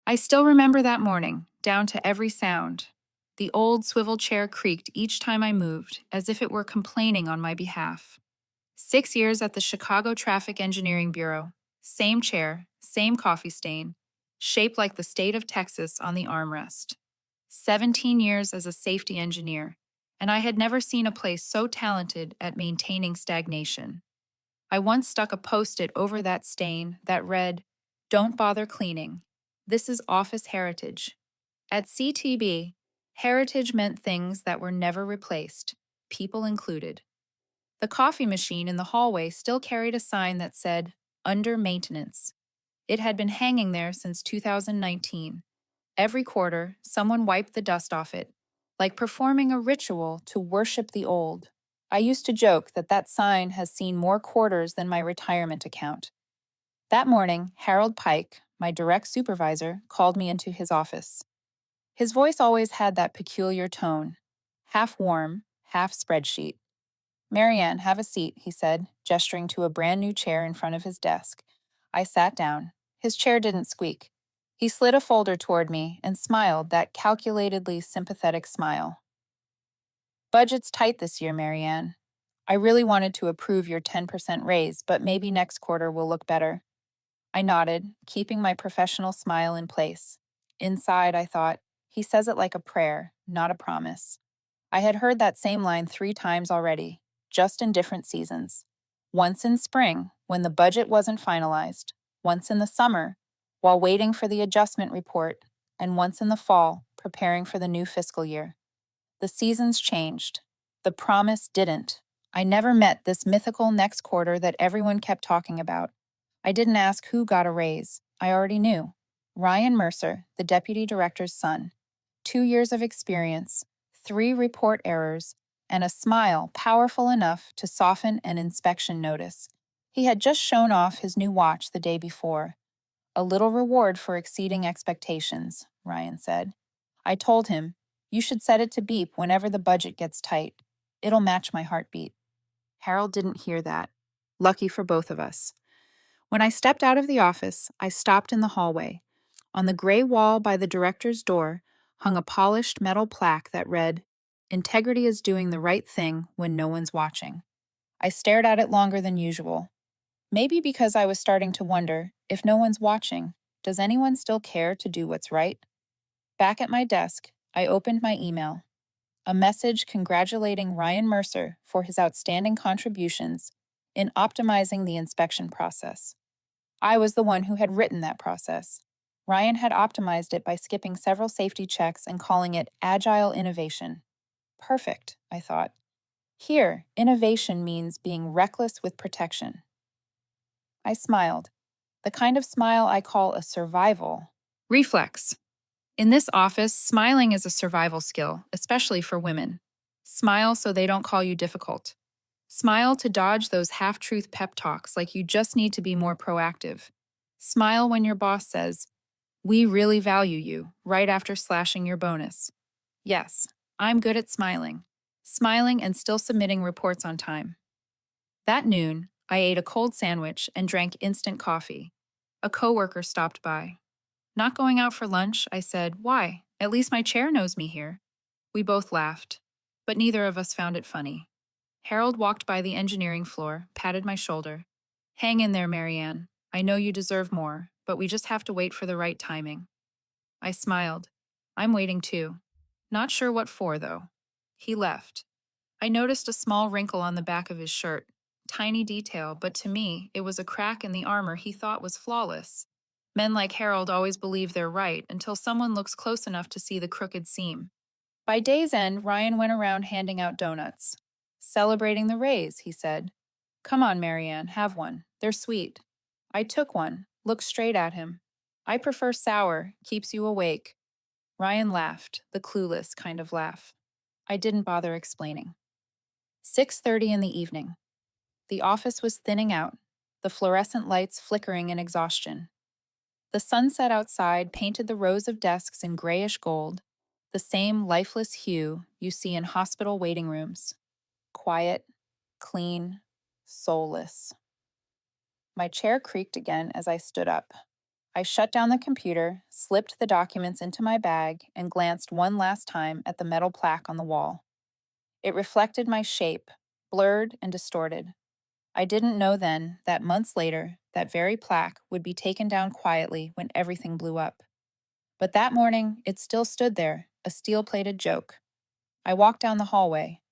I still remember that morning, down to every sound. The old swivel chair creaked each time I moved, as if it were complaining on my behalf. 6 years at the Chicago Traffic Engineering Bureau. Same chair, same coffee stain, shaped like the state of Texas on the armrest. 17 years as a safety engineer, and I had never seen a place so talented at maintaining stagnation. I once stuck a post-it over that stain that read, "Don't bother cleaning. This is office heritage." At CTB, heritage meant things that were never replaced, people included. The coffee machine in the hallway still carried a sign that said, "Under maintenance." It had been hanging there since 2019. Every quarter, someone wiped the dust off it, like performing a ritual to worship the old. I used to joke that that sign has seen more quarters than my retirement account. That morning, Harold Pike, my direct supervisor, called me into his office. His voice always had that peculiar tone, half warm, half spreadsheet. "Marianne, have a seat," he said, gesturing to a brand new chair in front of his desk. I sat down. His chair didn't squeak. He slid a folder toward me and smiled that calculatedly sympathetic smile. "Budget's tight this year, Marianne. I really wanted to approve your 10% raise, but maybe next quarter will look better." I nodded, keeping my professional smile in place. Inside, I thought, he says it like a prayer, not a promise. I had heard that same line 3 times already, just in different seasons. Once in spring, when the budget wasn't finalized, once in the summer, while waiting for the adjustment report, and once in the fall, preparing for the new fiscal year. The seasons changed. The promise didn't. I never met this mythical next quarter that everyone kept talking about. I didn't ask who got a raise. I already knew. Ryan Mercer, the deputy director's son. 2 years of experience, 3 report errors, and a smile powerful enough to soften an inspection notice. He had just shown off his new watch the day before. "A little reward for exceeding expectations," Ryan said. I told him, "You should set it to beep whenever the budget gets tight. It'll match my heartbeat." Harold didn't hear that. Lucky for both of us. When I stepped out of the office, I stopped in the hallway. On the gray wall by the director's door hung a polished metal plaque that read, "Integrity is doing the right thing when no one's watching." I stared at it longer than usual. Maybe because I was starting to wonder, if no one's watching, does anyone still care to do what's right? Back at my desk, I opened my email. A message congratulating Ryan Mercer for his outstanding contributions in optimizing the inspection process. I was the one who had written that process. Ryan had optimized it by skipping several safety checks and calling it agile innovation. Perfect, I thought. Here, innovation means being reckless with protection. I smiled, the kind of smile I call a survival reflex. In this office, smiling is a survival skill, especially for women. Smile so they don't call you difficult. Smile to dodge those half-truth pep talks like you just need to be more proactive. Smile when your boss says, "We really value you," right after slashing your bonus. Yes, I'm good at smiling. Smiling and still submitting reports on time. That noon, I ate a cold sandwich and drank instant coffee. A coworker stopped by. "Not going out for lunch?" I said. "Why? At least my chair knows me here." We both laughed, but neither of us found it funny. Harold walked by the engineering floor, patted my shoulder. "Hang in there, Marianne. I know you deserve more, but we just have to wait for the right timing." I smiled. "I'm waiting too. Not sure what for, though." He left. I noticed a small wrinkle on the back of his shirt. Tiny detail, but to me, it was a crack in the armor he thought was flawless. Men like Harold always believe they're right until someone looks close enough to see the crooked seam. By day's end, Ryan went around handing out donuts. "Celebrating the raise," he said. "Come on, Marianne, have one. They're sweet." I took one, looked straight at him. "I prefer sour, keeps you awake." Ryan laughed, the clueless kind of laugh. I didn't bother explaining. 6:30 in the evening. The office was thinning out, the fluorescent lights flickering in exhaustion. The sunset outside painted the rows of desks in grayish gold, the same lifeless hue you see in hospital waiting rooms. Quiet, clean, soulless. My chair creaked again as I stood up. I shut down the computer, slipped the documents into my bag, and glanced one last time at the metal plaque on the wall. It reflected my shape, blurred and distorted. I didn't know then that months later, that very plaque would be taken down quietly when everything blew up. But that morning, it still stood there, a steel-plated joke. I walked down the hallway.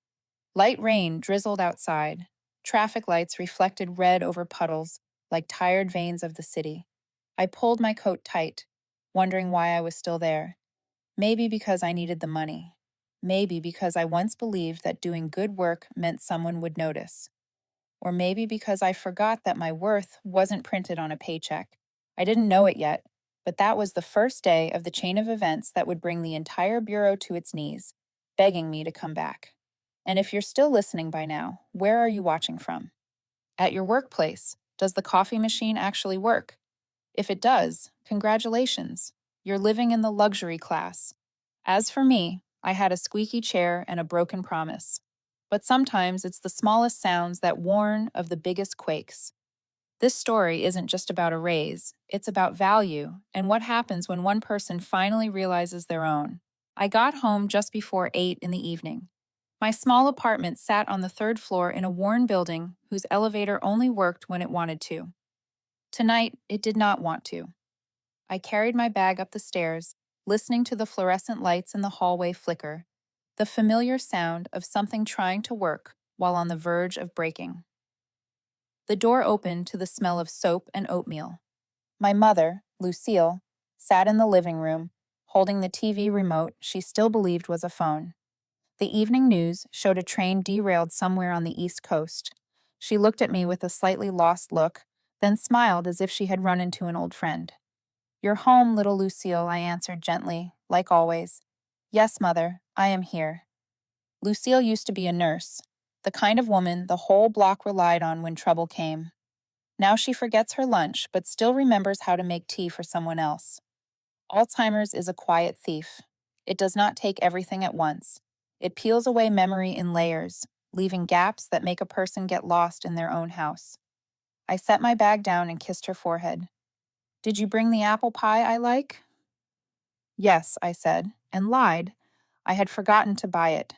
Light rain drizzled outside. Traffic lights reflected red over puddles, like tired veins of the city. I pulled my coat tight, wondering why I was still there. Maybe because I needed the money. Maybe because I once believed that doing good work meant someone would notice. Or maybe because I forgot that my worth wasn't printed on a paycheck. I didn't know it yet, but that was the first day of the chain of events that would bring the entire bureau to its knees, begging me to come back. And if you're still listening by now, where are you watching from? At your workplace, does the coffee machine actually work? If it does, congratulations. You're living in the luxury class. As for me, I had a squeaky chair and a broken promise. But sometimes it's the smallest sounds that warn of the biggest quakes. This story isn't just about a raise, it's about value and what happens when one person finally realizes their own. I got home just before 8 in the evening. My small apartment sat on the third floor in a worn building whose elevator only worked when it wanted to. Tonight, it did not want to. I carried my bag up the stairs, listening to the fluorescent lights in the hallway flicker, the familiar sound of something trying to work while on the verge of breaking. The door opened to the smell of soap and oatmeal. My mother, Lucille, sat in the living room, holding the TV remote she still believed was a phone. The evening news showed a train derailed somewhere on the East Coast. She looked at me with a slightly lost look, then smiled as if she had run into an old friend. "You're home, little Lucille," I answered gently, like always. "Yes, Mother, I am here." Lucille used to be a nurse, the kind of woman the whole block relied on when trouble came. Now she forgets her lunch, but still remembers how to make tea for someone else. Alzheimer's is a quiet thief. It does not take everything at once. It peels away memory in layers, leaving gaps that make a person get lost in their own house. I set my bag down and kissed her forehead. "Did you bring the apple pie I like?" "Yes," I said, and lied. I had forgotten to buy it.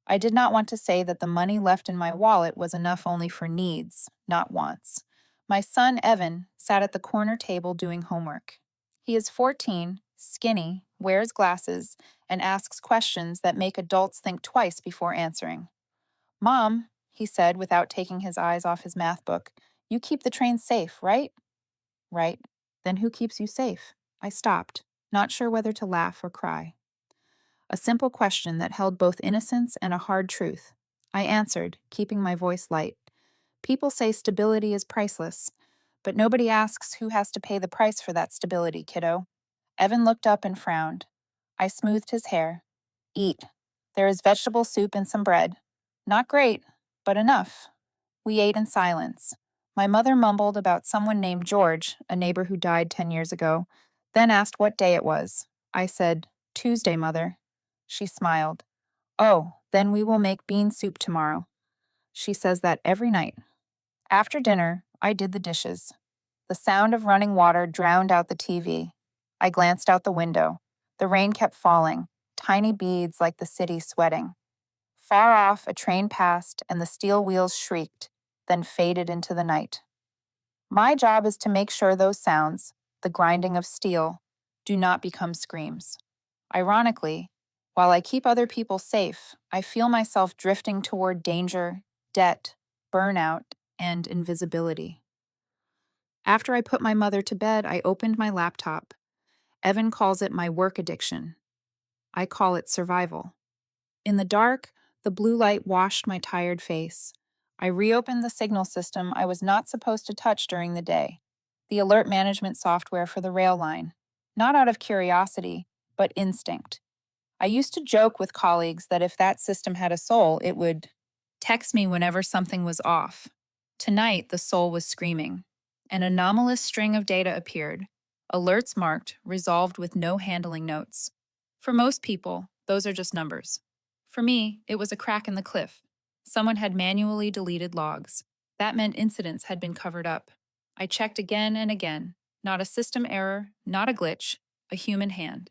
I did not want to say that the money left in my wallet was enough only for needs, not wants. My son, Evan, sat at the corner table doing homework. He is 14, skinny, wears glasses, and asks questions that make adults think twice before answering. "Mom," he said without taking his eyes off his math book, "you keep the train safe, right?" "Right. Then who keeps you safe?" I stopped, not sure whether to laugh or cry. A simple question that held both innocence and a hard truth. I answered, keeping my voice light. "People say stability is priceless, but nobody asks who has to pay the price for that stability, kiddo." Evan looked up and frowned. I smoothed his hair. "Eat. There is vegetable soup and some bread. Not great, but enough." We ate in silence. My mother mumbled about someone named George, a neighbor who died 10 years ago, then asked what day it was. I said, "Tuesday, Mother." She smiled. "Oh, then we will make bean soup tomorrow." She says that every night. After dinner, I did the dishes. The sound of running water drowned out the TV. I glanced out the window. The rain kept falling, tiny beads like the city sweating. Far off, a train passed, and the steel wheels shrieked, then faded into the night. My job is to make sure those sounds, the grinding of steel, do not become screams. Ironically, while I keep other people safe, I feel myself drifting toward danger, debt, burnout, and invisibility. After I put my mother to bed, I opened my laptop. Evan calls it my work addiction. I call it survival. In the dark, the blue light washed my tired face. I reopened the signal system I was not supposed to touch during the day, the alert management software for the rail line, not out of curiosity, but instinct. I used to joke with colleagues that if that system had a soul, it would text me whenever something was off. Tonight, the soul was screaming. An anomalous string of data appeared, alerts marked, resolved with no handling notes. For most people, those are just numbers. For me, it was a crack in the cliff. Someone had manually deleted logs. That meant incidents had been covered up. I checked again and again. Not a system error, not a glitch, a human hand.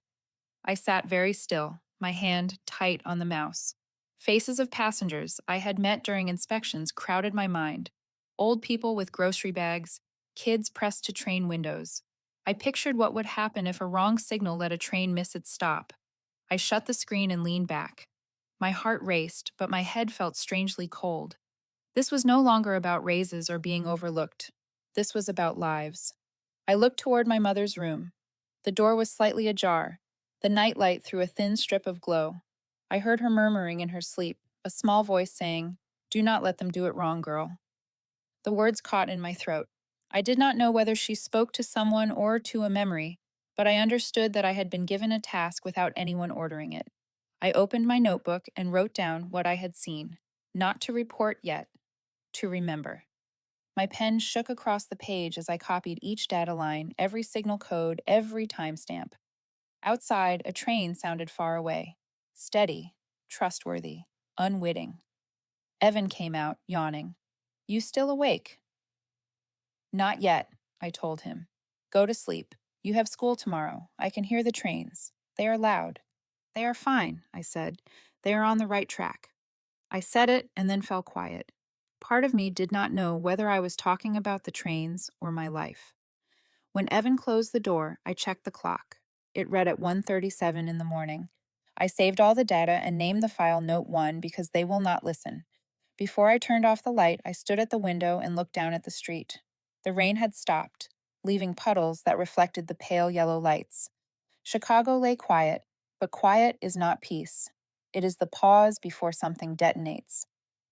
I sat very still, my hand tight on the mouse. Faces of passengers I had met during inspections crowded my mind. Old people with grocery bags, kids pressed to train windows. I pictured what would happen if a wrong signal let a train miss its stop. I shut the screen and leaned back. My heart raced, but my head felt strangely cold. This was no longer about raises or being overlooked. This was about lives. I looked toward my mother's room. The door was slightly ajar. The nightlight threw a thin strip of glow. I heard her murmuring in her sleep, a small voice saying, "Do not let them do it wrong, girl." The words caught in my throat. I did not know whether she spoke to someone or to a memory, but I understood that I had been given a task without anyone ordering it. I opened my notebook and wrote down what I had seen, not to report yet, to remember. My pen shook across the page as I copied each data line, every signal code, every timestamp. Outside, a train sounded far away. Steady, trustworthy, unwitting. Evan came out, yawning. "You still awake?" "Not yet," I told him. "Go to sleep. You have school tomorrow. I can hear the trains. They are loud." "They are fine," I said. "They are on the right track." I said it and then fell quiet. Part of me did not know whether I was talking about the trains or my life. When Evan closed the door, I checked the clock. It read at 1:37 in the morning. I saved all the data and named the file Note 1 because they will not listen. Before I turned off the light, I stood at the window and looked down at the street. The rain had stopped, leaving puddles that reflected the pale yellow lights. Chicago lay quiet, but quiet is not peace. It is the pause before something detonates.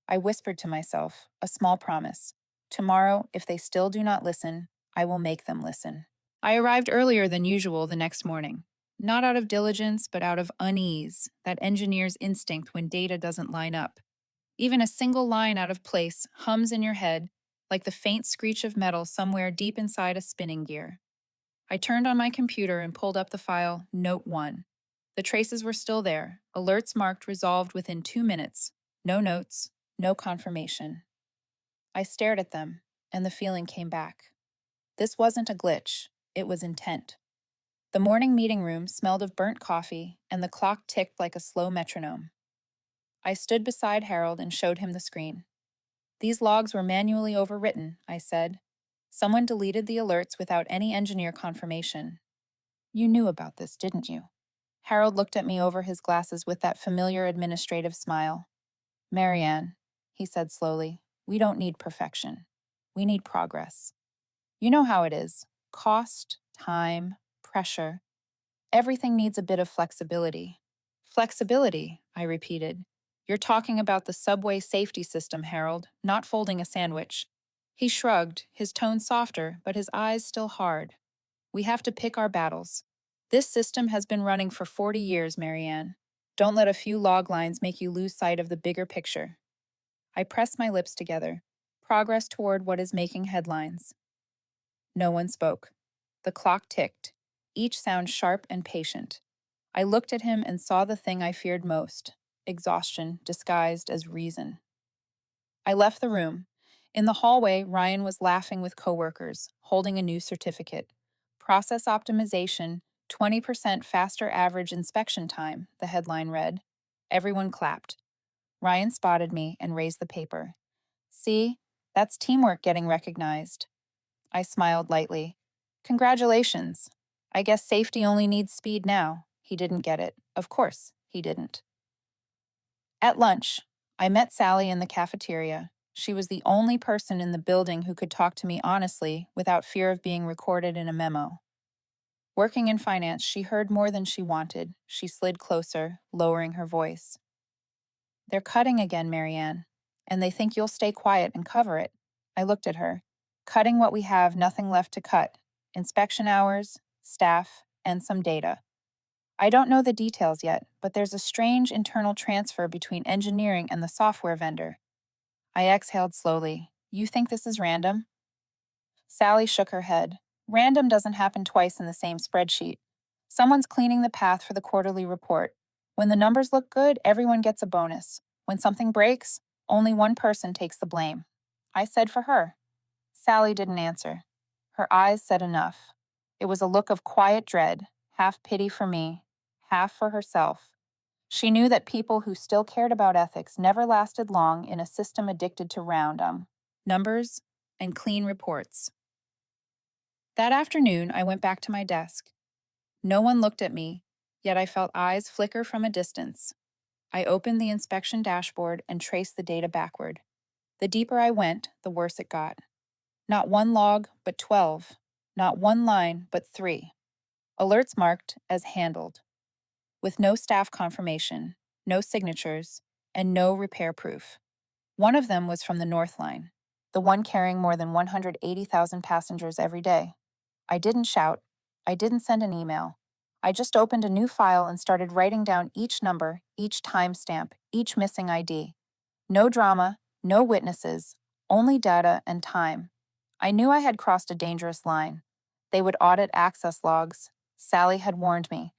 I whispered to myself, a small promise. Tomorrow, if they still do not listen, I will make them listen. I arrived earlier than usual the next morning. Not out of diligence, but out of unease, that engineer's instinct when data doesn't line up. Even a single line out of place hums in your head like the faint screech of metal somewhere deep inside a spinning gear. I turned on my computer and pulled up the file Note 1. The traces were still there, alerts marked resolved within 2 minutes. No notes, no confirmation. I stared at them, and the feeling came back. This wasn't a glitch, it was intent. The morning meeting room smelled of burnt coffee, and the clock ticked like a slow metronome. I stood beside Harold and showed him the screen. "These logs were manually overwritten," I said. "Someone deleted the alerts without any engineer confirmation." "You knew about this, didn't you?" Harold looked at me over his glasses with that familiar administrative smile. "Marianne," he said slowly, "we don't need perfection. We need progress. You know how it is. Cost, time, pressure. Everything needs a bit of flexibility." "Flexibility," I repeated. "You're talking about the subway safety system, Harold, not folding a sandwich." He shrugged, his tone softer, but his eyes still hard. "We have to pick our battles. This system has been running for 40 years, Marianne. Don't let a few log lines make you lose sight of the bigger picture." I pressed my lips together. Progress toward what is making headlines. No one spoke. The clock ticked, each sound sharp and patient. I looked at him and saw the thing I feared most, exhaustion disguised as reason. I left the room. In the hallway, Ryan was laughing with coworkers, holding a new certificate. Process optimization, 20% faster average inspection time, the headline read. Everyone clapped. Ryan spotted me and raised the paper. "See, that's teamwork getting recognized." I smiled lightly. "Congratulations. I guess safety only needs speed now." He didn't get it. Of course, he didn't. At lunch, I met Sally in the cafeteria. She was the only person in the building who could talk to me honestly without fear of being recorded in a memo. Working in finance, she heard more than she wanted. She slid closer, lowering her voice. "They're cutting again, Marianne, and they think you'll stay quiet and cover it." I looked at her. "Cutting what we have, nothing left to cut. Inspection hours, staff, and some data. I don't know the details yet, but there's a strange internal transfer between engineering and the software vendor." I exhaled slowly. "You think this is random?" Sally shook her head. "Random doesn't happen twice in the same spreadsheet. Someone's cleaning the path for the quarterly report. When the numbers look good, everyone gets a bonus. When something breaks, only one person takes the blame." I said for her. Sally didn't answer. Her eyes said enough. It was a look of quiet dread, half pity for me, half for herself. She knew that people who still cared about ethics never lasted long in a system addicted to numbers, and clean reports. That afternoon, I went back to my desk. No one looked at me, yet I felt eyes flicker from a distance. I opened the inspection dashboard and traced the data backward. The deeper I went, the worse it got. Not one log, but 12. Not one line, but 3. Alerts marked as handled, with no staff confirmation, no signatures, and no repair proof. One of them was from the North Line, the one carrying more than 180,000 passengers every day. I didn't shout. I didn't send an email. I just opened a new file and started writing down each number, each timestamp, each missing ID. No drama, no witnesses, only data and time. I knew I had crossed a dangerous line. They would audit access logs. Sally had warned me.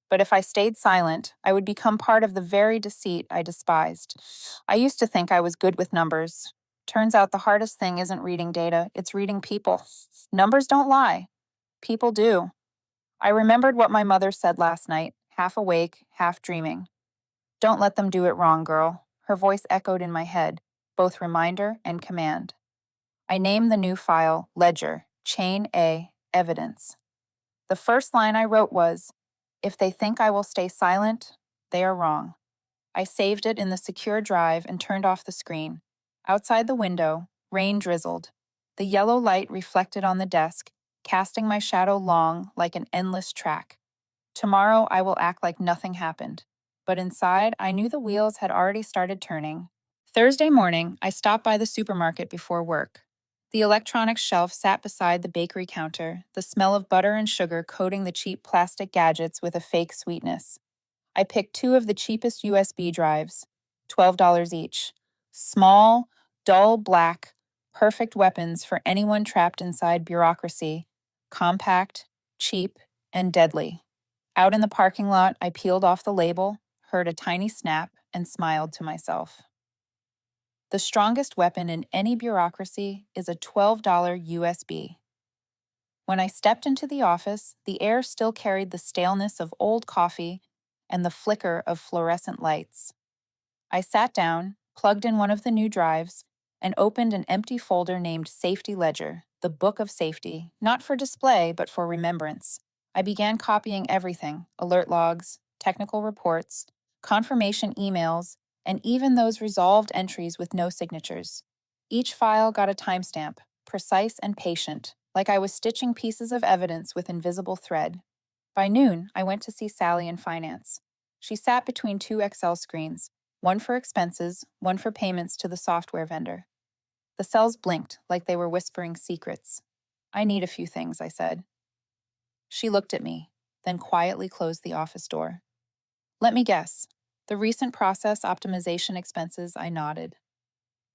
But if I stayed silent, I would become part of the very deceit I despised. I used to think I was good with numbers. Turns out the hardest thing isn't reading data, it's reading people. Numbers don't lie. People do. I remembered what my mother said last night, half awake, half dreaming. Don't let them do it wrong, girl. Her voice echoed in my head, both reminder and command. I named the new file Ledger, Chain A, Evidence. The first line I wrote was, "If they think I will stay silent, they are wrong." I saved it in the secure drive and turned off the screen. Outside the window, rain drizzled. The yellow light reflected on the desk, casting my shadow long like an endless track. Tomorrow I will act like nothing happened. But inside, I knew the wheels had already started turning. Thursday morning, I stopped by the supermarket before work. The electronics shelf sat beside the bakery counter, the smell of butter and sugar coating the cheap plastic gadgets with a fake sweetness. I picked 2 of the cheapest USB drives, $12 each. Small, dull black, perfect weapons for anyone trapped inside bureaucracy. Compact, cheap, and deadly. Out in the parking lot, I peeled off the label, heard a tiny snap, and smiled to myself. The strongest weapon in any bureaucracy is a $12 USB. When I stepped into the office, the air still carried the staleness of old coffee and the flicker of fluorescent lights. I sat down, plugged in one of the new drives, and opened an empty folder named Safety Ledger, the Book of Safety, not for display, but for remembrance. I began copying everything: alert logs, technical reports, confirmation emails, and even those resolved entries with no signatures. Each file got a timestamp, precise and patient, like I was stitching pieces of evidence with invisible thread. By noon, I went to see Sally in finance. She sat between 2 Excel screens, one for expenses, one for payments to the software vendor. The cells blinked like they were whispering secrets. "I need a few things," I said. She looked at me, then quietly closed the office door. "Let me guess. The recent process optimization expenses," I nodded.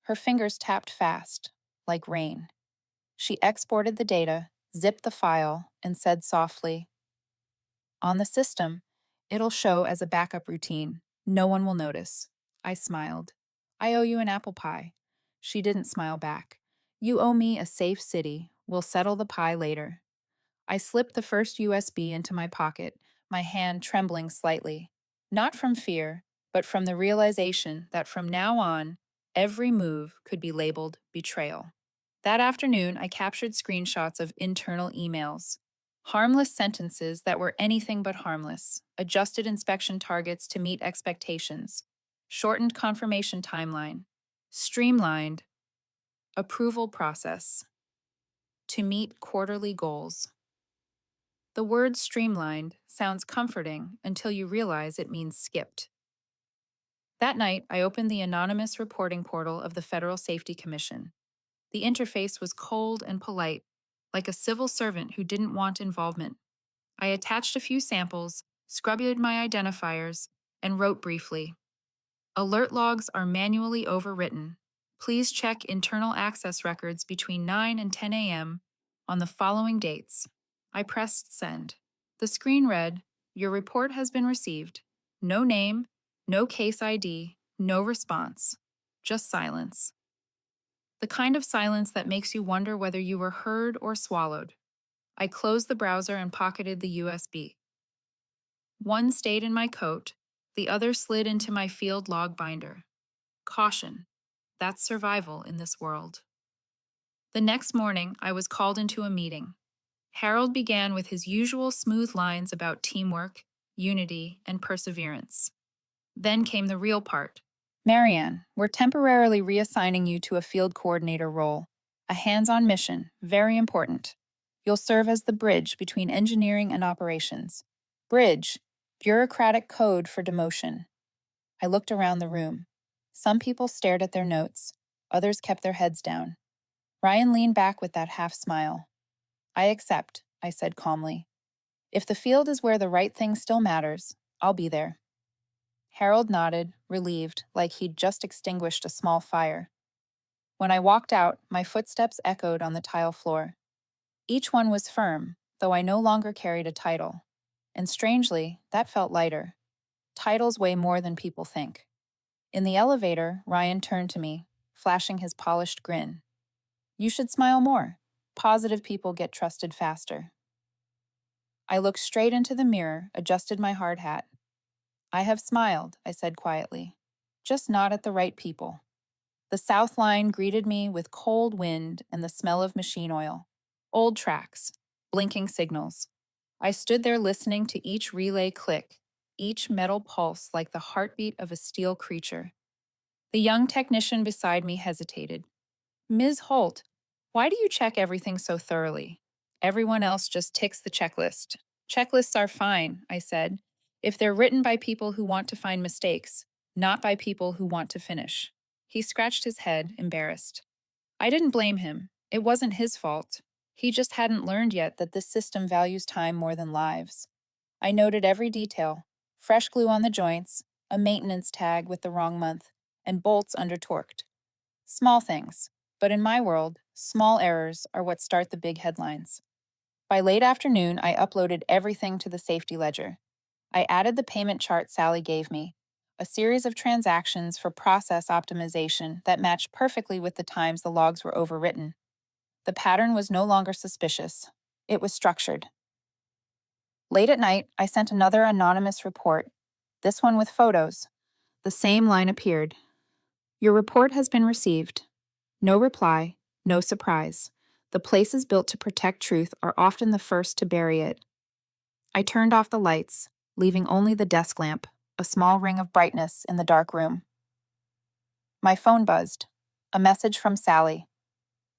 Her fingers tapped fast, like rain. She exported the data, zipped the file, and said softly, "On the system, it'll show as a backup routine. No one will notice." I smiled. "I owe you an apple pie." She didn't smile back. "You owe me a safe city. We'll settle the pie later." I slipped the first USB into my pocket, my hand trembling slightly. Not from fear, but from the realization that from now on, every move could be labeled betrayal. That afternoon, I captured screenshots of internal emails. Harmless sentences that were anything but harmless, adjusted inspection targets to meet expectations, shortened confirmation timeline, streamlined approval process to meet quarterly goals. The word streamlined sounds comforting until you realize it means skipped. That night, I opened the anonymous reporting portal of the Federal Safety Commission. The interface was cold and polite, like a civil servant who didn't want involvement. I attached a few samples, scrubbed my identifiers, and wrote briefly. Alert logs are manually overwritten. Please check internal access records between 9 and 10 a.m. on the following dates. I pressed send. The screen read, "Your report has been received." No name, no case ID, no response. Just silence. The kind of silence that makes you wonder whether you were heard or swallowed. I closed the browser and pocketed the USB. One stayed in my coat, the other slid into my field log binder. Caution. That's survival in this world. The next morning, I was called into a meeting. Harold began with his usual smooth lines about teamwork, unity, and perseverance. Then came the real part. Marianne, we're temporarily reassigning you to a field coordinator role. A hands-on mission, very important. You'll serve as the bridge between engineering and operations. Bridge, bureaucratic code for demotion. I looked around the room. Some people stared at their notes. Others kept their heads down. Ryan leaned back with that half smile. I accept, I said calmly. If the field is where the right thing still matters, I'll be there. Harold nodded, relieved, like he'd just extinguished a small fire. When I walked out, my footsteps echoed on the tile floor. Each one was firm, though I no longer carried a title. And strangely, that felt lighter. Titles weigh more than people think. In the elevator, Ryan turned to me, flashing his polished grin. You should smile more. Positive people get trusted faster. I looked straight into the mirror, adjusted my hard hat. I have smiled, I said quietly. Just not at the right people. The South Line greeted me with cold wind and the smell of machine oil. Old tracks, blinking signals. I stood there listening to each relay click, each metal pulse like the heartbeat of a steel creature. The young technician beside me hesitated. Ms. Holt, why do you check everything so thoroughly? Everyone else just ticks the checklist. Checklists are fine, I said, if they're written by people who want to find mistakes, not by people who want to finish. He scratched his head, embarrassed. I didn't blame him. It wasn't his fault. He just hadn't learned yet that this system values time more than lives. I noted every detail. Fresh glue on the joints, a maintenance tag with the wrong month, and bolts under-torqued. Small things. But in my world, small errors are what start the big headlines. By late afternoon, I uploaded everything to the safety ledger. I added the payment chart Sally gave me, a series of transactions for process optimization that matched perfectly with the times the logs were overwritten. The pattern was no longer suspicious. It was structured. Late at night, I sent another anonymous report, this one with photos. The same line appeared. Your report has been received. No reply, no surprise. The places built to protect truth are often the first to bury it. I turned off the lights, leaving only the desk lamp, a small ring of brightness in the dark room. My phone buzzed. A message from Sally.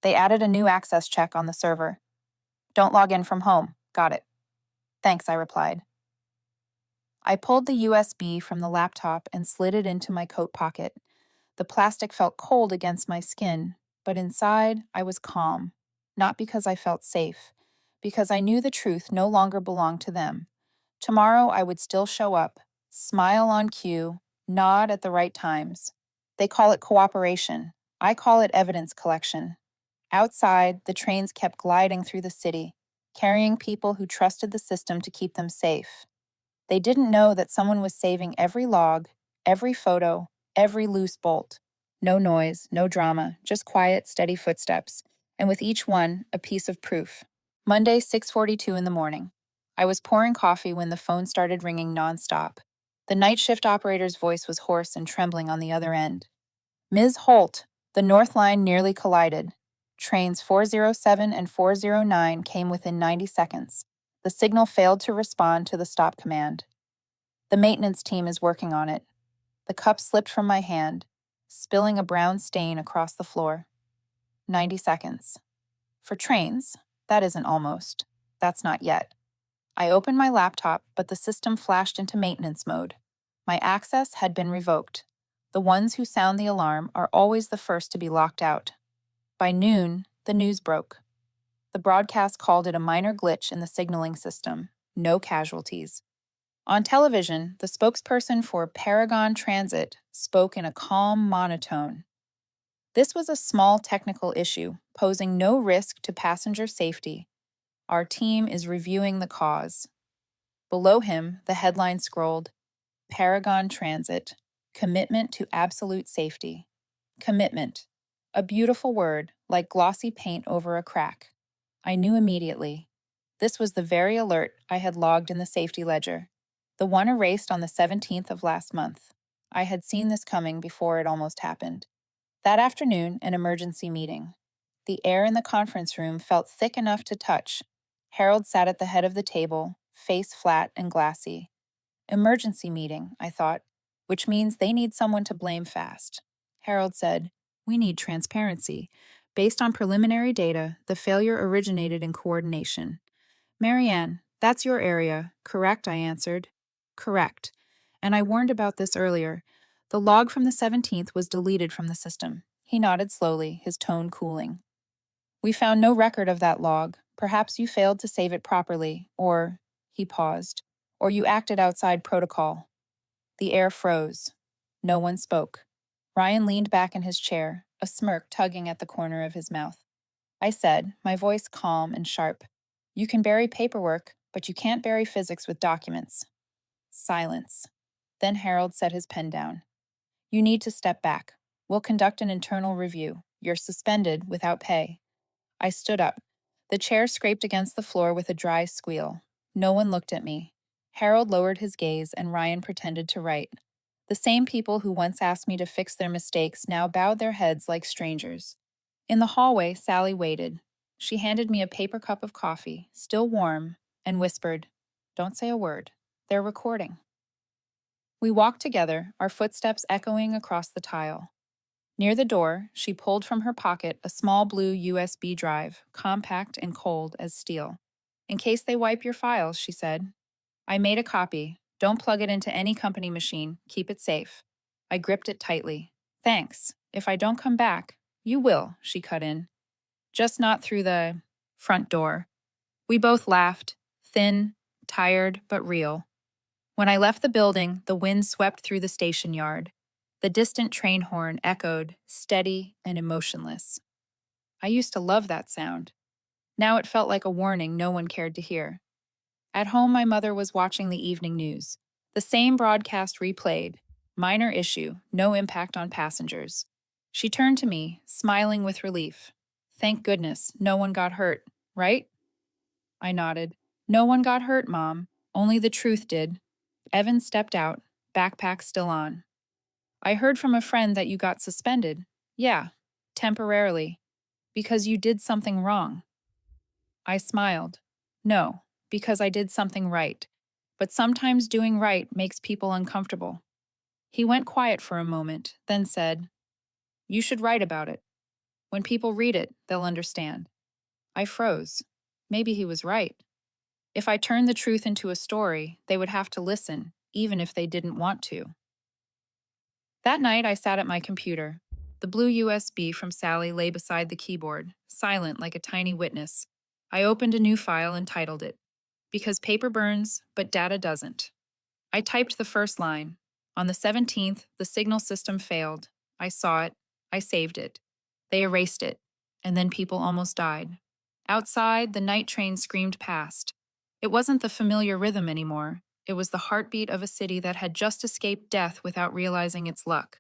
They added a new access check on the server. Don't log in from home. Got it. Thanks, I replied. I pulled the USB from the laptop and slid it into my coat pocket. The plastic felt cold against my skin, but inside I was calm. Not because I felt safe, because I knew the truth no longer belonged to them. Tomorrow I would still show up, smile on cue, nod at the right times. They call it cooperation. I call it evidence collection. Outside, the trains kept gliding through the city, carrying people who trusted the system to keep them safe. They didn't know that someone was saving every log, every photo, every loose bolt. No noise, no drama, just quiet, steady footsteps, and with each one, a piece of proof. Monday, 6:42 in the morning. I was pouring coffee when the phone started ringing nonstop. The night shift operator's voice was hoarse and trembling on the other end. Ms. Holt, the North Line nearly collided. Trains 407 and 409 came within 90 seconds. The signal failed to respond to the stop command. The maintenance team is working on it. The cup slipped from my hand, spilling a brown stain across the floor. 90 seconds. For trains, that isn't almost. That's not yet. I opened my laptop, but the system flashed into maintenance mode. My access had been revoked. The ones who sound the alarm are always the first to be locked out. By noon, the news broke. The broadcast called it a minor glitch in the signaling system. No casualties. On television, the spokesperson for Paragon Transit spoke in a calm monotone. This was a small technical issue, posing no risk to passenger safety. Our team is reviewing the cause. Below him, the headline scrolled, Paragon Transit, commitment to absolute safety. Commitment. A beautiful word, like glossy paint over a crack. I knew immediately. This was the very alert I had logged in the safety ledger, the one erased on the 17th of last month. I had seen this coming before it almost happened. That afternoon, an emergency meeting. The air in the conference room felt thick enough to touch. Harold sat at the head of the table, face flat and glassy. Emergency meeting, I thought, which means they need someone to blame fast. Harold said, "We need transparency. Based on preliminary data, the failure originated in coordination." "Marianne, that's your area, correct?" I answered. "Correct. And I warned about this earlier. The log from the 17th was deleted from the system." He nodded slowly, his tone cooling. "We found no record of that log. Perhaps you failed to save it properly, or," he paused, "or you acted outside protocol." The air froze. No one spoke. Ryan leaned back in his chair, a smirk tugging at the corner of his mouth. I said, my voice calm and sharp, "You can bury paperwork, but you can't bury physics with documents." Silence. Then Harold set his pen down. "You need to step back. We'll conduct an internal review. You're suspended without pay." I stood up. The chair scraped against the floor with a dry squeal. No one looked at me. Harold lowered his gaze and Ryan pretended to write. The same people who once asked me to fix their mistakes now bowed their heads like strangers. In the hallway, Sally waited. She handed me a paper cup of coffee, still warm, and whispered, "Don't say a word. They're recording." We walked together, our footsteps echoing across the tile. Near the door, she pulled from her pocket a small blue USB drive, compact and cold as steel. "In case they wipe your files," she said. "I made a copy. Don't plug it into any company machine. Keep it safe." I gripped it tightly. "Thanks. If I don't come back—" "You will," she cut in. "Just not through the front door." We both laughed, thin, tired, but real. When I left the building, the wind swept through the station yard. The distant train horn echoed, steady and emotionless. I used to love that sound. Now it felt like a warning no one cared to hear. At home, my mother was watching the evening news. The same broadcast replayed. Minor issue, no impact on passengers. She turned to me, smiling with relief. "Thank goodness, no one got hurt, right?" I nodded. "No one got hurt, Mom. Only the truth did." Evan stepped out, backpack still on. "I heard from a friend that you got suspended." "Yeah, temporarily. Because you did something wrong." I smiled. "No, because I did something right. But sometimes doing right makes people uncomfortable." He went quiet for a moment, then said, "You should write about it. When people read it, they'll understand." I froze. Maybe he was right. If I turned the truth into a story, they would have to listen, even if they didn't want to. That night, I sat at my computer. The blue USB from Sally lay beside the keyboard, silent like a tiny witness. I opened a new file and titled it, "Because Paper Burns, but Data Doesn't." I typed the first line. On the 17th, the signal system failed. I saw it. I saved it. They erased it. And then people almost died. Outside, the night train screamed past. It wasn't the familiar rhythm anymore. It was the heartbeat of a city that had just escaped death without realizing its luck.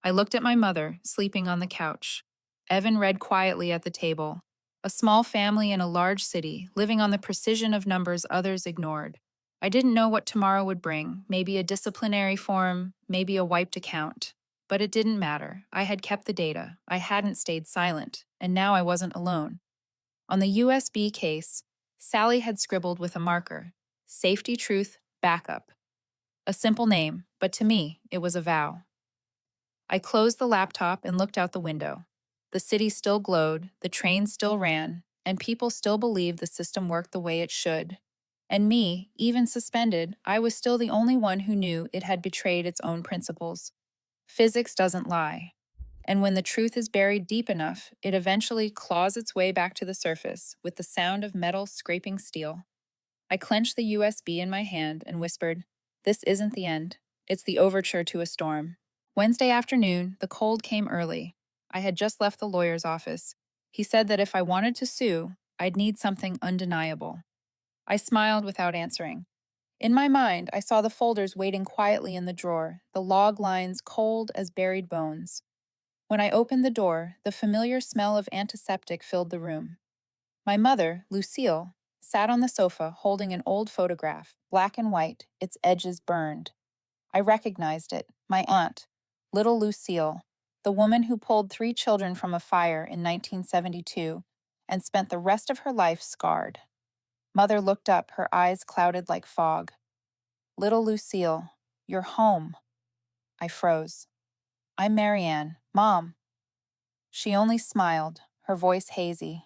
I looked at my mother, sleeping on the couch. Evan read quietly at the table. A small family in a large city, living on the precision of numbers others ignored. I didn't know what tomorrow would bring, maybe a disciplinary form, maybe a wiped account. But it didn't matter. I had kept the data. I hadn't stayed silent, and now I wasn't alone. On the USB case, Sally had scribbled with a marker, "Safety Truth Backup." A simple name, but to me, it was a vow. I closed the laptop and looked out the window. The city still glowed, the trains still ran, and people still believed the system worked the way it should. And me, even suspended, I was still the only one who knew it had betrayed its own principles. Physics doesn't lie. And when the truth is buried deep enough, it eventually claws its way back to the surface with the sound of metal scraping steel. I clenched the USB in my hand and whispered, "This isn't the end. It's the overture to a storm." Wednesday afternoon, the cold came early. I had just left the lawyer's office. He said that if I wanted to sue, I'd need something undeniable. I smiled without answering. In my mind, I saw the folders waiting quietly in the drawer, the log lines cold as buried bones. When I opened the door, the familiar smell of antiseptic filled the room. My mother, Lucille, sat on the sofa holding an old photograph, black and white, its edges burned. I recognized it, my aunt, little Lucille, the woman who pulled 3 children from a fire in 1972 and spent the rest of her life scarred. Mother looked up, her eyes clouded like fog. Little Lucille, you're home. I froze. I'm Marianne, Mom. She only smiled, her voice hazy.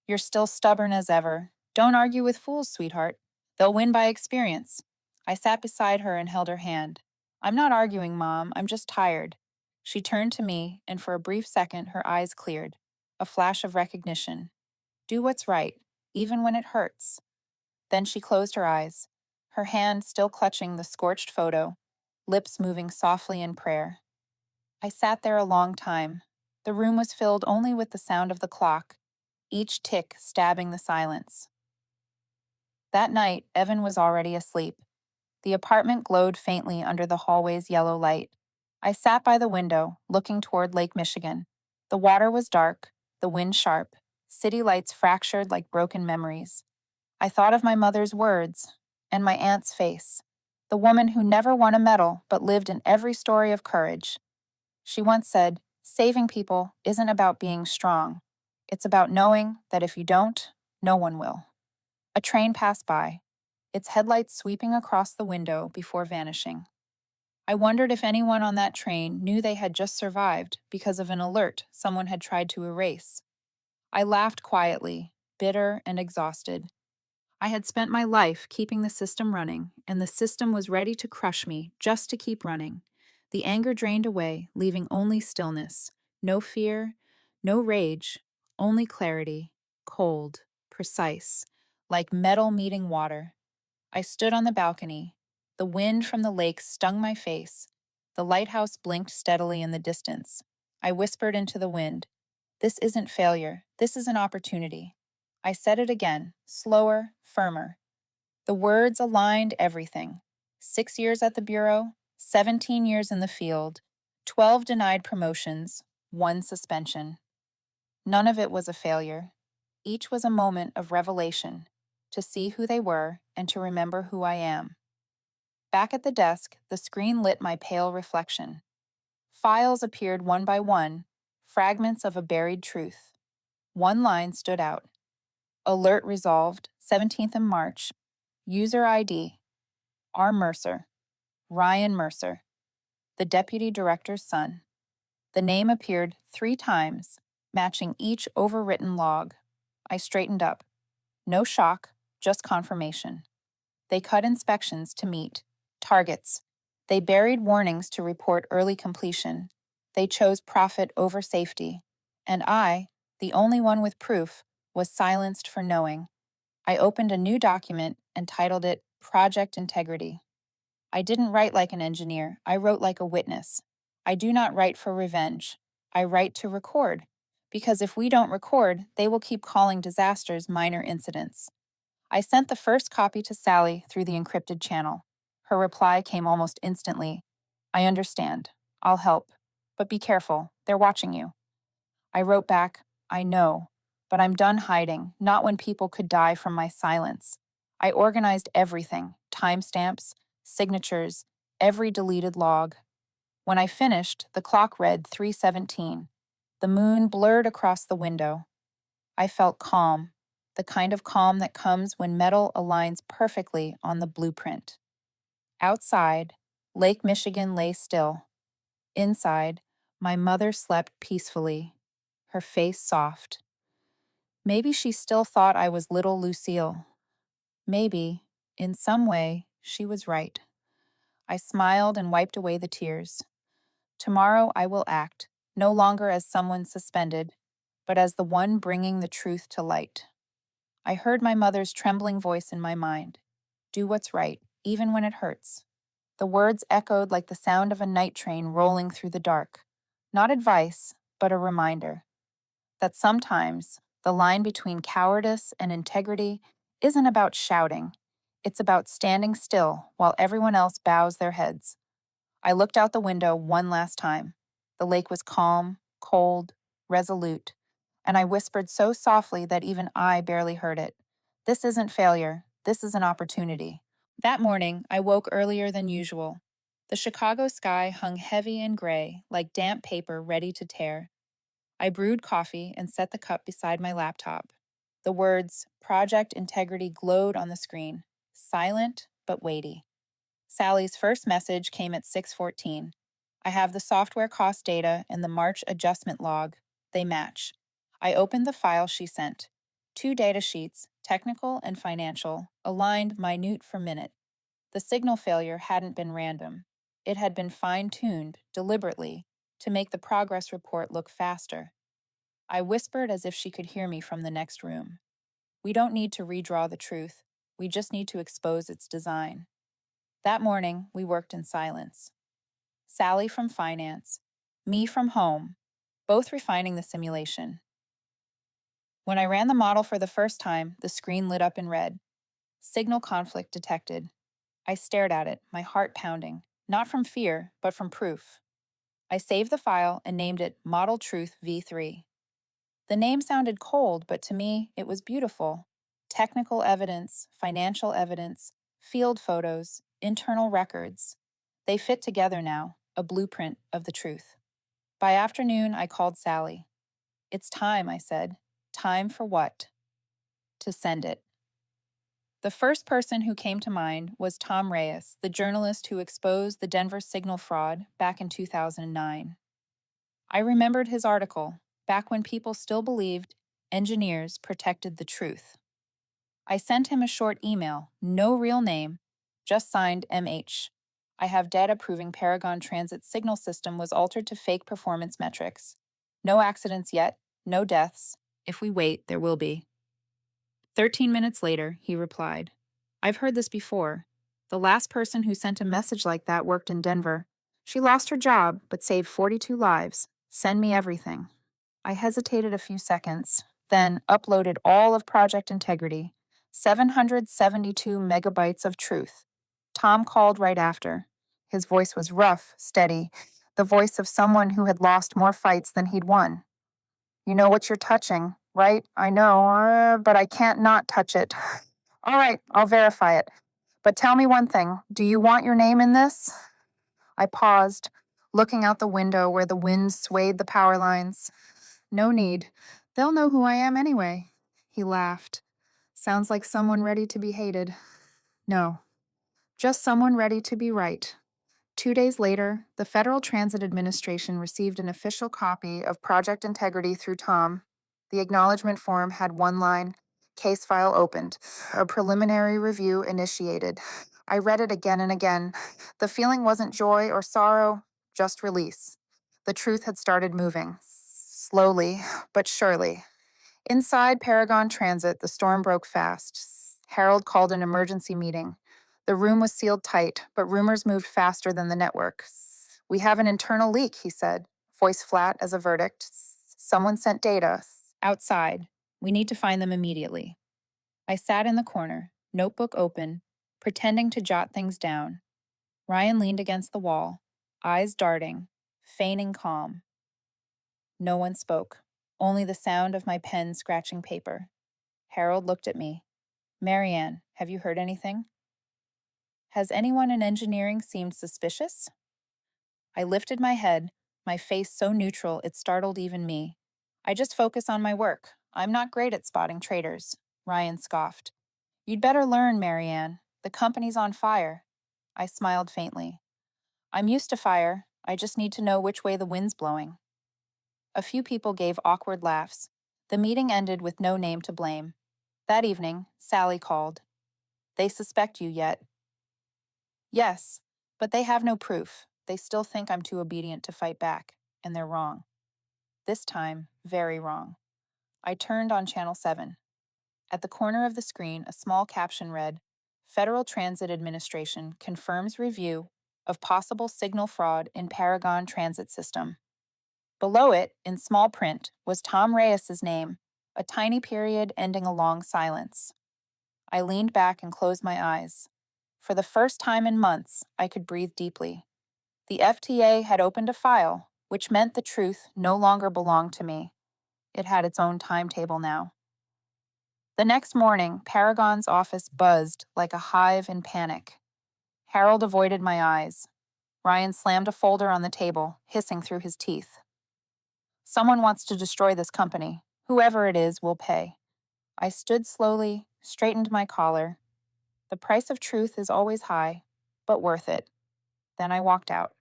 You're still stubborn as ever. Don't argue with fools, sweetheart. They'll win by experience. I sat beside her and held her hand. I'm not arguing, Mom. I'm just tired. She turned to me, and for a brief second, her eyes cleared. A flash of recognition. Do what's right, even when it hurts. Then she closed her eyes, her hand still clutching the scorched photo, lips moving softly in prayer. I sat there a long time. The room was filled only with the sound of the clock, each tick stabbing the silence. That night, Evan was already asleep. The apartment glowed faintly under the hallway's yellow light. I sat by the window, looking toward Lake Michigan. The water was dark, the wind sharp, city lights fractured like broken memories. I thought of my mother's words and my aunt's face, the woman who never won a medal but lived in every story of courage. She once said, "Saving people isn't about being strong. It's about knowing that if you don't, no one will." A train passed by, its headlights sweeping across the window before vanishing. I wondered if anyone on that train knew they had just survived because of an alert someone had tried to erase. I laughed quietly, bitter and exhausted. I had spent my life keeping the system running, and the system was ready to crush me just to keep running. The anger drained away, leaving only stillness. No fear, no rage, only clarity, cold, precise, like metal meeting water. I stood on the balcony. The wind from the lake stung my face. The lighthouse blinked steadily in the distance. I whispered into the wind, "This isn't failure. This is an opportunity." I said it again, slower, firmer. The words aligned everything. 6 years at the Bureau, 17 years in the field, 12 denied promotions, 1 suspension. None of it was a failure. Each was a moment of revelation, to see who they were and to remember who I am. Back at the desk, the screen lit my pale reflection. Files appeared one by one, fragments of a buried truth. One line stood out. Alert resolved, 17th of March. User ID, R. Mercer, Ryan Mercer, the deputy director's son. The name appeared 3 times, matching each overwritten log. I straightened up. No shock, just confirmation. They cut inspections to meet targets. They buried warnings to report early completion. They chose profit over safety. And I, the only one with proof, was silenced for knowing. I opened a new document and titled it Project Integrity. I didn't write like an engineer, I wrote like a witness. I do not write for revenge. I write to record. Because if we don't record, they will keep calling disasters minor incidents. I sent the first copy to Sally through the encrypted channel. Her reply came almost instantly. "I understand. I'll help. But be careful. They're watching you." I wrote back, "I know, but I'm done hiding, not when people could die from my silence." I organized everything, timestamps, signatures, every deleted log. When I finished, the clock read 3:17. The moon blurred across the window. I felt calm, the kind of calm that comes when metal aligns perfectly on the blueprint. Outside, Lake Michigan lay still. Inside, my mother slept peacefully, her face soft. Maybe she still thought I was little Lucille. Maybe, in some way, she was right. I smiled and wiped away the tears. Tomorrow I will act, no longer as someone suspended, but as the one bringing the truth to light. I heard my mother's trembling voice in my mind. Do what's right, even when it hurts. The words echoed like the sound of a night train rolling through the dark. Not advice, but a reminder that sometimes the line between cowardice and integrity isn't about shouting. It's about standing still while everyone else bows their heads. I looked out the window one last time. The lake was calm, cold, resolute, and I whispered so softly that even I barely heard it. This isn't failure. This is an opportunity. That morning, I woke earlier than usual. The Chicago sky hung heavy and gray, like damp paper ready to tear. I brewed coffee and set the cup beside my laptop. The words Project Integrity glowed on the screen, silent but weighty. Sally's first message came at 6:14. I have the software cost data and the March adjustment log. They match. I opened the file she sent. Two data sheets, technical and financial, aligned minute for minute. The signal failure hadn't been random. It had been fine-tuned, deliberately, to make the progress report look faster. I whispered as if she could hear me from the next room. We don't need to redraw the truth. We just need to expose its design. That morning, we worked in silence. Sally from finance, me from home, both refining the simulation. When I ran the model for the first time, the screen lit up in red. Signal conflict detected. I stared at it, my heart pounding, not from fear, but from proof. I saved the file and named it Model Truth V3. The name sounded cold, but to me, it was beautiful. Technical evidence, financial evidence, field photos, internal records. They fit together now, a blueprint of the truth. By afternoon, I called Sally. It's time, I said. Time for what? To send it. The first person who came to mind was Tom Reyes, the journalist who exposed the Denver signal fraud back in 2009. I remembered his article, back when people still believed engineers protected the truth. I sent him a short email, no real name, just signed MH. I have data proving Paragon Transit's signal system was altered to fake performance metrics. No accidents yet, no deaths. If we wait, there will be. 13 minutes later, he replied, I've heard this before. The last person who sent a message like that worked in Denver. She lost her job, but saved 42 lives. Send me everything. I hesitated a few seconds, then uploaded all of Project Integrity, 772 megabytes of truth. Tom called right after. His voice was rough, steady, the voice of someone who had lost more fights than he'd won. You know what you're touching, right? I know, but I can't not touch it. All right, I'll verify it. But tell me one thing. Do you want your name in this? I paused, looking out the window where the wind swayed the power lines. No need. They'll know who I am anyway. He laughed. Sounds like someone ready to be hated. No, just someone ready to be right. 2 days later, the Federal Transit Administration received an official copy of Project Integrity through Tom. The acknowledgement form had one line, case file opened, a preliminary review initiated. I read it again and again. The feeling wasn't joy or sorrow, just release. The truth had started moving, slowly but surely. Inside Paragon Transit, the storm broke fast. Harold called an emergency meeting. The room was sealed tight, but rumors moved faster than the network. We have an internal leak, he said, voice flat as a verdict. Someone sent data. Outside. We need to find them immediately. I sat in the corner, notebook open, pretending to jot things down. Ryan leaned against the wall, eyes darting, feigning calm. No one spoke, only the sound of my pen scratching paper. Harold looked at me. Marianne, have you heard anything? Has anyone in engineering seemed suspicious? I lifted my head, my face so neutral it startled even me. I just focus on my work. I'm not great at spotting traitors, Ryan scoffed. You'd better learn, Marianne. The company's on fire. I smiled faintly. I'm used to fire. I just need to know which way the wind's blowing. A few people gave awkward laughs. The meeting ended with no name to blame. That evening, Sally called. They suspect you yet? Yes, but they have no proof. They still think I'm too obedient to fight back, and they're wrong. This time, very wrong. I turned on Channel 7. At the corner of the screen, a small caption read, Federal Transit Administration confirms review of possible signal fraud in Paragon Transit System. Below it, in small print, was Tom Reyes's name, a tiny period ending a long silence. I leaned back and closed my eyes. For the first time in months, I could breathe deeply. The FTA had opened a file, which meant the truth no longer belonged to me. It had its own timetable now. The next morning, Paragon's office buzzed like a hive in panic. Harold avoided my eyes. Ryan slammed a folder on the table, hissing through his teeth. Someone wants to destroy this company. Whoever it is will pay. I stood slowly, straightened my collar. The price of truth is always high, but worth it. Then I walked out.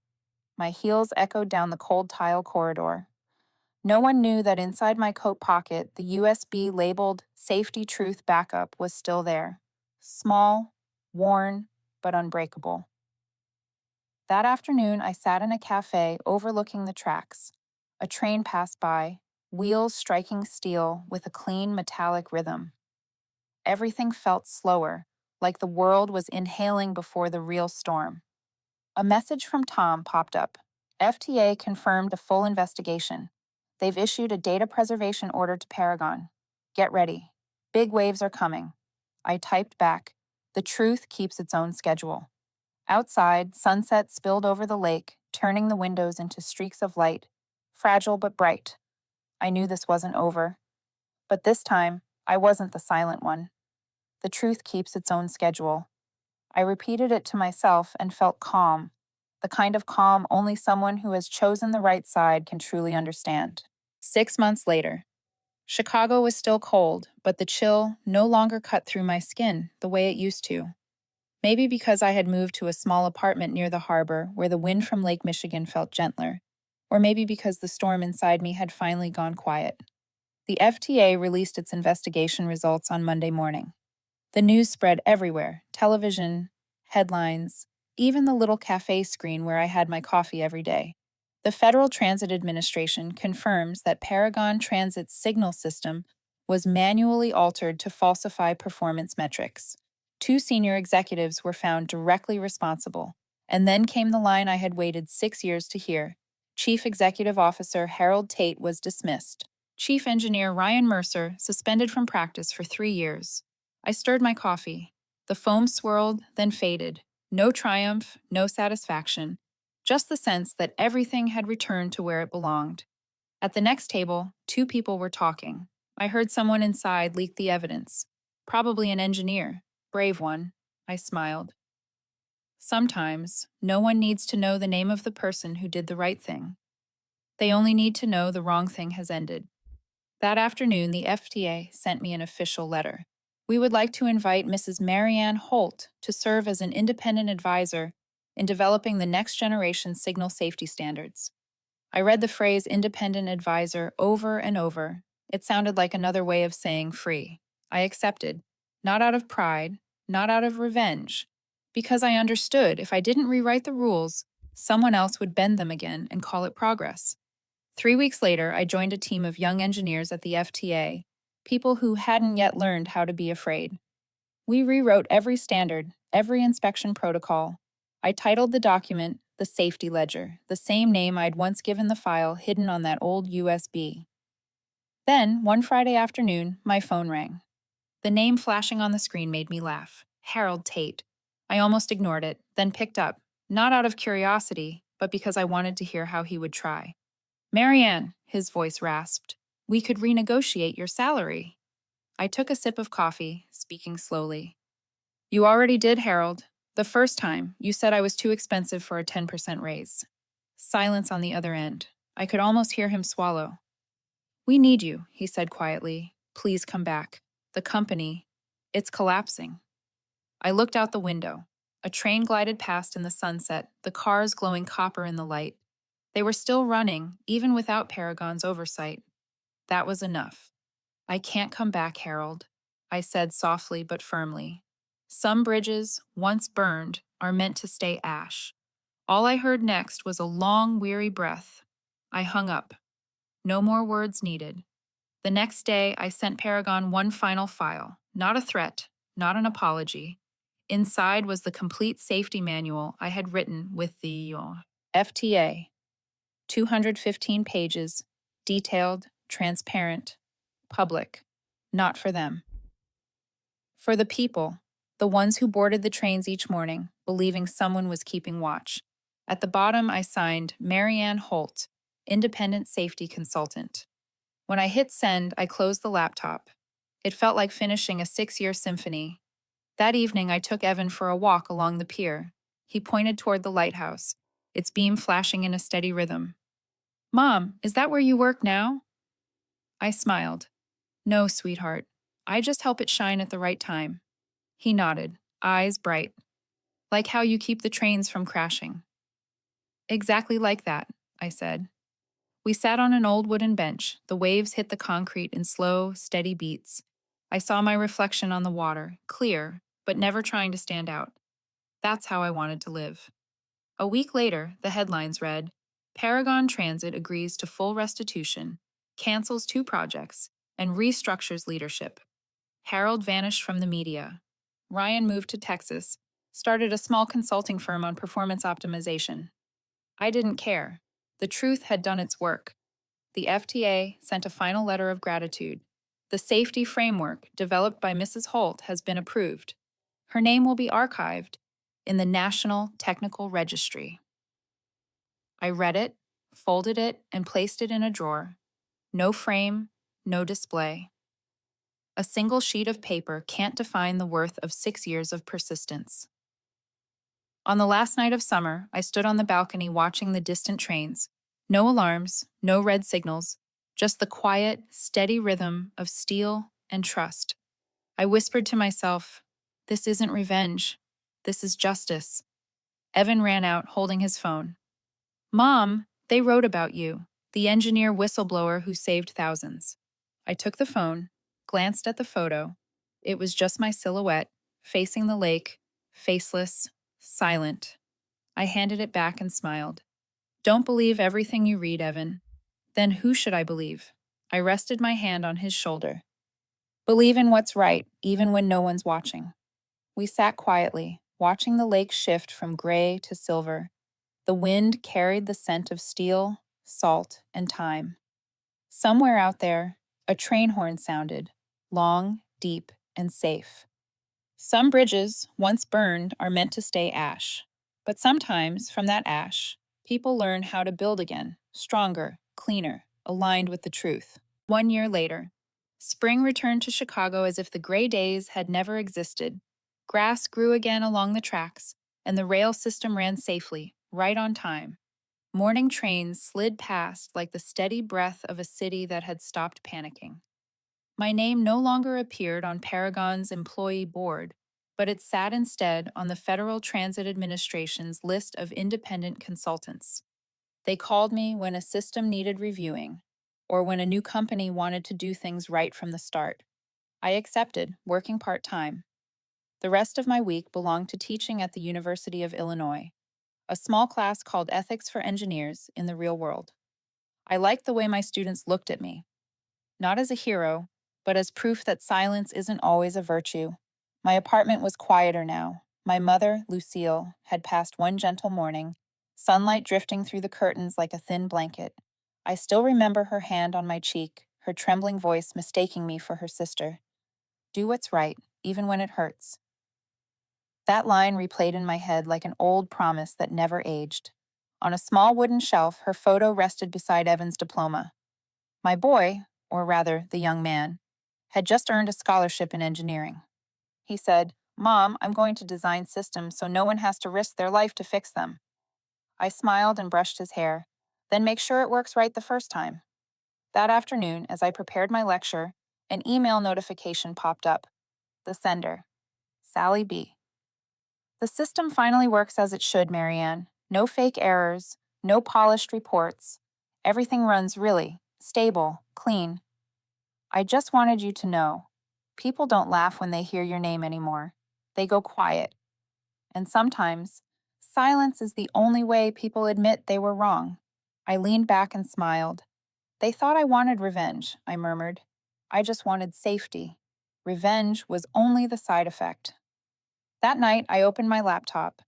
My heels echoed down the cold tile corridor. No one knew that inside my coat pocket, the USB labeled Safety Truth Backup was still there. Small, worn, but unbreakable. That afternoon, I sat in a cafe overlooking the tracks. A train passed by, wheels striking steel with a clean metallic rhythm. Everything felt slower, like the world was inhaling before the real storm. A message from Tom popped up. FTA confirmed a full investigation. They've issued a data preservation order to Paragon. Get ready. Big waves are coming. I typed back. The truth keeps its own schedule. Outside, sunset spilled over the lake, turning the windows into streaks of light, fragile but bright. I knew this wasn't over. But this time, I wasn't the silent one. The truth keeps its own schedule. I repeated it to myself and felt calm, the kind of calm only someone who has chosen the right side can truly understand. 6 months later, Chicago was still cold, but the chill no longer cut through my skin the way it used to. Maybe because I had moved to a small apartment near the harbor where the wind from Lake Michigan felt gentler, or maybe because the storm inside me had finally gone quiet. The FTA released its investigation results on Monday morning. The news spread everywhere: television, headlines, even the little cafe screen where I had my coffee every day. The Federal Transit Administration confirms that Paragon Transit's signal system was manually altered to falsify performance metrics. 2 senior executives were found directly responsible. And then came the line I had waited 6 years to hear. Chief Executive Officer Harold Tate was dismissed. Chief Engineer Ryan Mercer suspended from practice for 3 years. I stirred my coffee. The foam swirled, then faded. No triumph, no satisfaction, just the sense that everything had returned to where it belonged. At the next table, 2 people were talking. I heard someone inside leak the evidence. Probably an engineer. Brave one. I smiled. Sometimes, no one needs to know the name of the person who did the right thing. They only need to know the wrong thing has ended. That afternoon, the FTA sent me an official letter. We would like to invite Mrs. Marianne Holt to serve as an independent advisor in developing the next generation signal safety standards. I read the phrase independent advisor over and over. It sounded like another way of saying free. I accepted, not out of pride, not out of revenge, because I understood if I didn't rewrite the rules, someone else would bend them again and call it progress. 3 weeks later, I joined a team of young engineers at the FTA, people who hadn't yet learned how to be afraid. We rewrote every standard, every inspection protocol. I titled the document the Safety Ledger, the same name I'd once given the file hidden on that old USB. Then, one Friday afternoon, my phone rang. The name flashing on the screen made me laugh. Harold Tate. I almost ignored it, then picked up, not out of curiosity, but because I wanted to hear how he would try. Marianne, his voice rasped, we could renegotiate your salary. I took a sip of coffee, speaking slowly. You already did, Harold. The first time, you said I was too expensive for a 10% raise. Silence on the other end. I could almost hear him swallow. We need you, he said quietly. Please come back. The company, it's collapsing. I looked out the window. A train glided past in the sunset, the cars glowing copper in the light. They were still running, even without Paragon's oversight. That was enough. I can't come back, Harold, I said softly but firmly. Some bridges, once burned, are meant to stay ash. All I heard next was a long, weary breath. I hung up. No more words needed. The next day, I sent Paragon one final file, not a threat, not an apology. Inside was the complete safety manual I had written with the FTA. 215 pages, detailed, transparent, public, not for them. For the people, the ones who boarded the trains each morning, believing someone was keeping watch. At the bottom, I signed Marianne Holt, Independent Safety Consultant. When I hit send, I closed the laptop. It felt like finishing a 6-year symphony. That evening, I took Evan for a walk along the pier. He pointed toward the lighthouse, its beam flashing in a steady rhythm. Mom, is that where you work now? I smiled. No, sweetheart. I just help it shine at the right time. He nodded, eyes bright. Like how you keep the trains from crashing. Exactly like that, I said. We sat on an old wooden bench. The waves hit the concrete in slow, steady beats. I saw my reflection on the water, clear, but never trying to stand out. That's how I wanted to live. A week later, the headlines read, Paragon Transit agrees to full restitution, cancels 2 projects, and restructures leadership. Harold vanished from the media. Ryan moved to Texas, started a small consulting firm on performance optimization. I didn't care. The truth had done its work. The FTA sent a final letter of gratitude. The safety framework developed by Mrs. Holt has been approved. Her name will be archived in the National Technical Registry. I read it, folded it, and placed it in a drawer. No frame, no display. A single sheet of paper can't define the worth of 6 years of persistence. On the last night of summer, I stood on the balcony watching the distant trains. No alarms, no red signals, just the quiet, steady rhythm of steel and trust. I whispered to myself, this isn't revenge. This is justice. Evan ran out, holding his phone. Mom, they wrote about you, the engineer whistleblower who saved thousands. I took the phone, glanced at the photo. It was just my silhouette, facing the lake, faceless, silent. I handed it back and smiled. Don't believe everything you read, Evan. Then who should I believe? I rested my hand on his shoulder. Believe in what's right, even when no one's watching. We sat quietly, watching the lake shift from gray to silver. The wind carried the scent of steel, salt, and time. Somewhere out there, a train horn sounded, long, deep, and safe. Some bridges, once burned, are meant to stay ash. But sometimes, from that ash, people learn how to build again, stronger, cleaner, aligned with the truth. 1 year later, spring returned to Chicago as if the gray days had never existed. Grass grew again along the tracks, and the rail system ran safely, right on time. Morning trains slid past like the steady breath of a city that had stopped panicking. My name no longer appeared on Paragon's employee board, but it sat instead on the Federal Transit Administration's list of independent consultants. They called me when a system needed reviewing, or when a new company wanted to do things right from the start. I accepted, working part-time. The rest of my week belonged to teaching at the University of Illinois, a small class called Ethics for Engineers in the Real World. I liked the way my students looked at me, not as a hero, but as proof that silence isn't always a virtue. My apartment was quieter now. My mother, Lucille, had passed one gentle morning, sunlight drifting through the curtains like a thin blanket. I still remember her hand on my cheek, her trembling voice mistaking me for her sister. Do what's right, even when it hurts. That line replayed in my head like an old promise that never aged. On a small wooden shelf, her photo rested beside Evan's diploma. My boy, or rather the young man, had just earned a scholarship in engineering. He said, Mom, I'm going to design systems so no one has to risk their life to fix them. I smiled and brushed his hair. Then make sure it works right the first time. That afternoon, as I prepared my lecture, an email notification popped up. The sender, Sally B. The system finally works as it should, Marianne. No fake errors, no polished reports. Everything runs really stable, clean. I just wanted you to know. People don't laugh when they hear your name anymore. They go quiet. And sometimes, silence is the only way people admit they were wrong. I leaned back and smiled. They thought I wanted revenge, I murmured. I just wanted safety. Revenge was only the side effect. That night, I opened my laptop.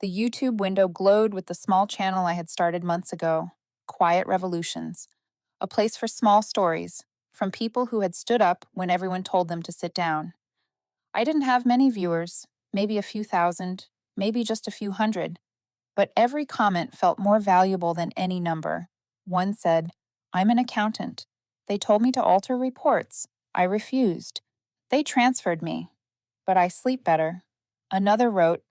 The YouTube window glowed with the small channel I had started months ago, Quiet Revolutions, a place for small stories, from people who had stood up when everyone told them to sit down. I didn't have many viewers, maybe a few thousand, maybe just a few hundred, but every comment felt more valuable than any number. One said, I'm an accountant. They told me to alter reports. I refused. They transferred me, but I sleep better. Another wrote,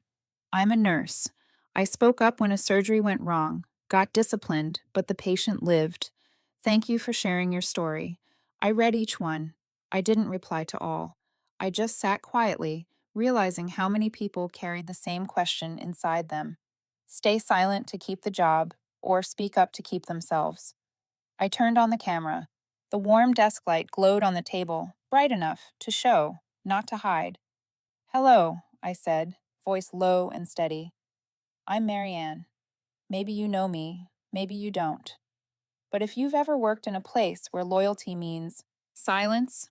I'm a nurse. I spoke up when a surgery went wrong, got disciplined, but the patient lived. Thank you for sharing your story. I read each one. I didn't reply to all. I just sat quietly, realizing how many people carried the same question inside them. Stay silent to keep the job, or speak up to keep themselves. I turned on the camera. The warm desk light glowed on the table, bright enough to show, not to hide. Hello, I said, voice low and steady. I'm Marianne. Maybe you know me, maybe you don't. But if you've ever worked in a place where loyalty means silence,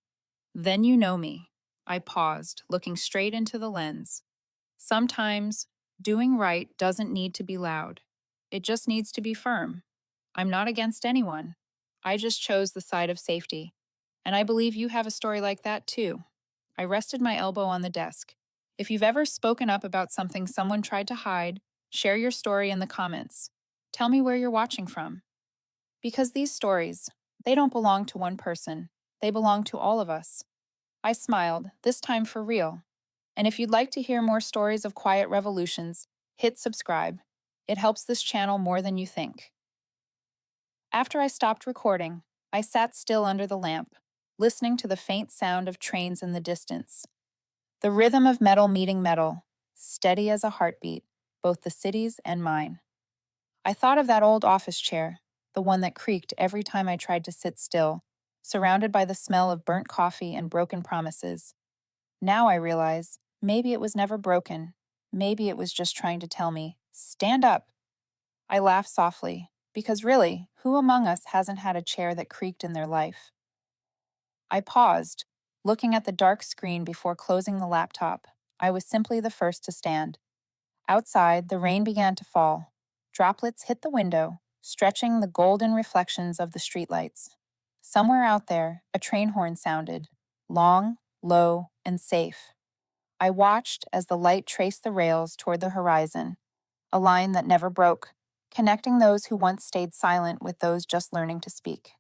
then you know me. I paused, looking straight into the lens. Sometimes, doing right doesn't need to be loud. It just needs to be firm. I'm not against anyone. I just chose the side of safety. And I believe you have a story like that too. I rested my elbow on the desk. If you've ever spoken up about something someone tried to hide, share your story in the comments. Tell me where you're watching from. Because these stories, they don't belong to one person. They belong to all of us. I smiled, this time for real. And if you'd like to hear more stories of quiet revolutions, hit subscribe. It helps this channel more than you think. After I stopped recording, I sat still under the lamp, listening to the faint sound of trains in the distance. The rhythm of metal meeting metal, steady as a heartbeat, both the city's and mine. I thought of that old office chair, the one that creaked every time I tried to sit still, surrounded by the smell of burnt coffee and broken promises. Now I realize, maybe it was never broken. Maybe it was just trying to tell me, stand up. I laughed softly, because really, who among us hasn't had a chair that creaked in their life? I paused, looking at the dark screen before closing the laptop. I was simply the first to stand. Outside, the rain began to fall. Droplets hit the window, stretching the golden reflections of the streetlights. Somewhere out there, a train horn sounded, long, low, and safe. I watched as the light traced the rails toward the horizon, a line that never broke, connecting those who once stayed silent with those just learning to speak.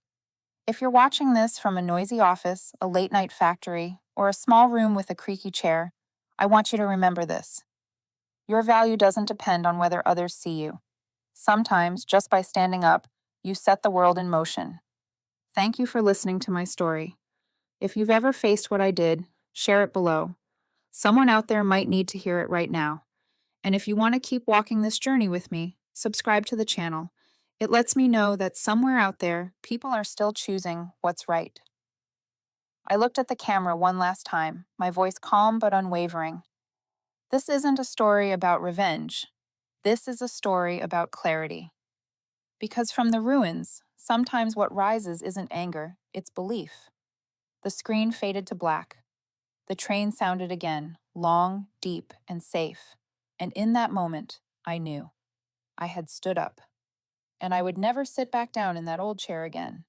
If you're watching this from a noisy office, a late-night factory, or a small room with a creaky chair, I want you to remember this. Your value doesn't depend on whether others see you. Sometimes, just by standing up, you set the world in motion. Thank you for listening to my story. If you've ever faced what I did, share it below. Someone out there might need to hear it right now. And if you want to keep walking this journey with me, subscribe to the channel. It lets me know that somewhere out there, people are still choosing what's right. I looked at the camera one last time, my voice calm but unwavering. This isn't a story about revenge. This is a story about clarity. Because from the ruins, sometimes what rises isn't anger, it's belief. The screen faded to black. The train sounded again, long, deep, and safe. And in that moment, I knew. I had stood up. And I would never sit back down in that old chair again.